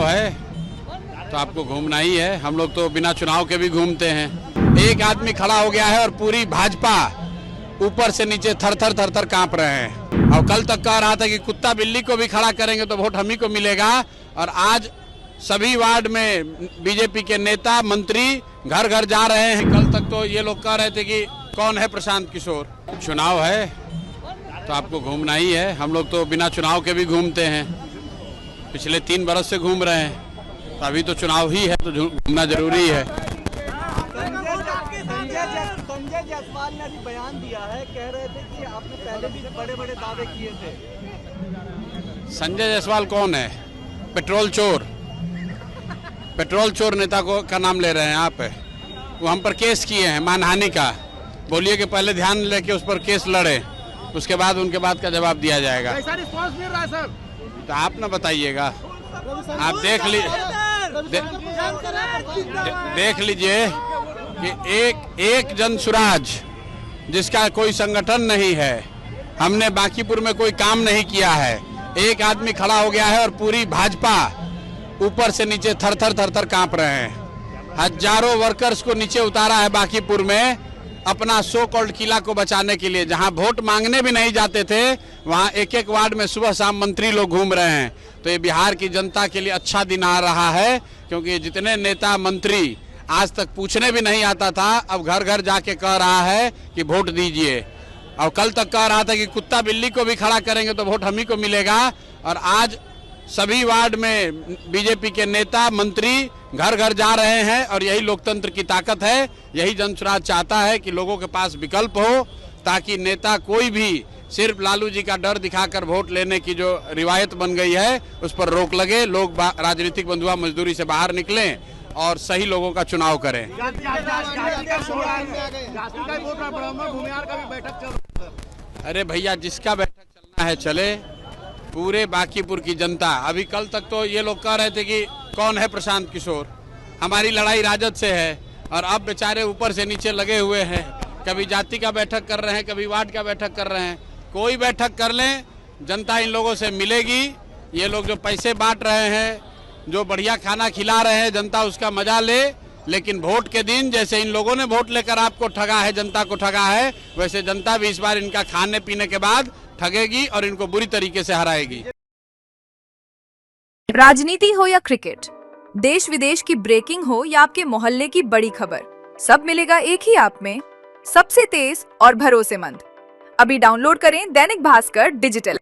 है तो आपको घूमना ही है। हम लोग तो बिना चुनाव के भी घूमते हैं। एक आदमी खड़ा हो गया है और पूरी भाजपा ऊपर से नीचे थर थर कांप रहे हैं। और कल तक कह रहा था कि कुत्ता बिल्ली को भी खड़ा करेंगे तो वोट हम ही को मिलेगा। और आज सभी वार्ड में बीजेपी के नेता मंत्री घर घर जा रहे हैं। कल तक तो ये लोग कह रहे थे कि कौन है प्रशांत किशोर। चुनाव है तो आपको घूमना ही है। हम लोग तो बिना चुनाव के भी घूमते हैं। पिछले 3 बरस से घूम रहे हैं, तो अभी तो चुनाव ही है तो घूमना जरूरी है। संजय जायसवाल ने अभी बयान दिया है, कह रहे थे कि आपने पहले भी बड़े बड़े दावे किए थे। संजय जायसवाल कौन है? पेट्रोल चोर। पेट्रोल चोर नेता का नाम ले रहे हैं आप। वो हम पर केस किए हैं मानहानि का। बोलिए कि पहले ध्यान लेके उस पर केस लड़े, उसके बाद उनके बाद का जवाब दिया जाएगा। कैसा रिस्पांस मिल रहा है सर? तो आप ना बताइएगा, आप देख लीजिए कि एक जन सुराज जिसका कोई संगठन नहीं है, हमने बांकीपुर में कोई काम नहीं किया है। एक आदमी खड़ा हो गया है और पूरी भाजपा ऊपर से नीचे थर थर कांप रहे हैं। हजारों वर्कर्स को नीचे उतारा है बांकीपुर में अपना सो कॉल्ड किला को बचाने के लिए। जहां वोट मांगने भी नहीं जाते थे वहां एक वार्ड में सुबह शाम मंत्री लोग घूम रहे हैं। तो ये बिहार की जनता के लिए अच्छा दिन आ रहा है, क्योंकि जितने नेता मंत्री आज तक पूछने भी नहीं आता था, अब घर घर जाके कह रहा है कि वोट दीजिए। और कल तक कह रहा था कि कुत्ता बिल्ली को भी खड़ा करेंगे तो वोट हम ही को मिलेगा। और आज सभी वार्ड में बीजेपी के नेता मंत्री घर घर जा रहे हैं। और यही लोकतंत्र की ताकत है, यही जनसुराज चाहता है कि लोगों के पास विकल्प हो, ताकि नेता कोई भी सिर्फ लालू जी का डर दिखाकर वोट लेने की जो रिवायत बन गई है उस पर रोक लगे। लोग राजनीतिक बंधुआ मजदूरी से बाहर निकलें और सही लोगों का चुनाव करें। अरे भैया, जिसका बैठक चलना है चले। पूरे बांकीपुर की जनता, अभी कल तक तो ये लोग कह रहे थे कि कौन है प्रशांत किशोर। हमारी लड़ाई राजद से है और अब बेचारे ऊपर से नीचे लगे हुए हैं। कभी जाति का बैठक कर रहे हैं, कभी वार्ड का बैठक कर रहे हैं। कोई बैठक कर लें, जनता इन लोगों से मिलेगी। ये लोग जो पैसे बांट रहे हैं, जो बढ़िया खाना खिला रहे हैं, जनता उसका मजा ले। लेकिन वोट के दिन जैसे इन लोगों ने वोट लेकर आपको ठगा है, जनता को ठगा है, वैसे जनता भी इस बार इनका खाने पीने के बाद ठगेगी और इनको बुरी तरीके से हराएगी। राजनीति हो या क्रिकेट, देश विदेश की ब्रेकिंग हो या आपके मोहल्ले की बड़ी खबर, सब मिलेगा एक ही ऐप में, सबसे तेज और भरोसेमंद। अभी डाउनलोड करें दैनिक भास्कर डिजिटल।